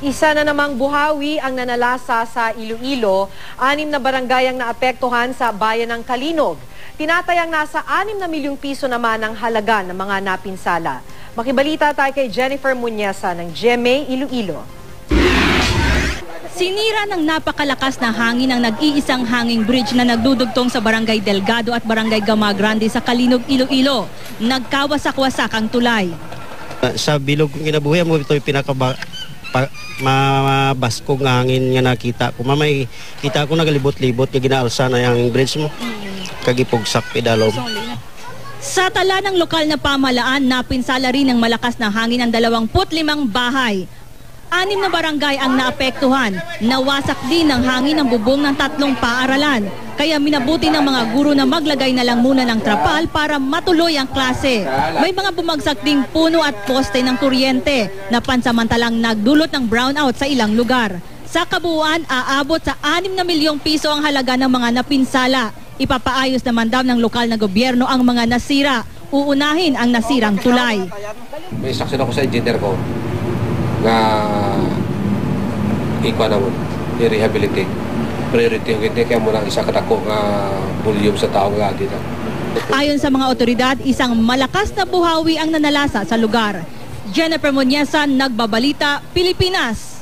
Isa na namang buhawi ang nanalasa sa Iloilo, 6 na barangay ang naapektuhan sa bayan ng Kalinog. Tinatayang nasa 6 na milyong piso naman ang halaga ng mga napinsala. Makibalita tayo kay Jennifer Muñesa ng GMA Iloilo. Sinira ng napakalakas na hangin ang nag-iisang hanging bridge na nagdudugtong sa Barangay Delgado at Barangay Gama Grande sa Kalinog, Iloilo. Nagkawasak-wasak ang tulay. Sa bilog kong kinabuhi mo ito mabaskog nga hangin nga nakita ko. Mamay kita ko nagalibot-libot nga ginaalsa na yung bridge mo. Kagipugsak pedalom. Sa tala ng lokal na pamahalaan, napinsala rin ng malakas na hangin ang 25 bahay. 6 na barangay ang naapektuhan. Nawasak din ng hangin ang bubong ng 3 paaralan. Kaya minabuti ng mga guro na maglagay na lang muna ng trapal para matuloy ang klase. May mga bumagsak ding puno at poste ng kuryente na pansamantalang nagdulot ng brownout sa ilang lugar. Sa kabuuan, aabot sa 6 na milyong piso ang halaga ng mga napinsala. Ipapaayos naman daw ng lokal na gobyerno ang mga nasira. Uunahin ang nasirang tulay. May saksi ako sa engineer ko nga ikuha na mo, i-rehabilitate. Priority yung hindi, kaya muna isa kadako nga volume sa tao nga dito. Ayon sa mga otoridad, isang malakas na buhawi ang nanalasa sa lugar. Jennifer Muñesa, Nagbabalita, Pilipinas.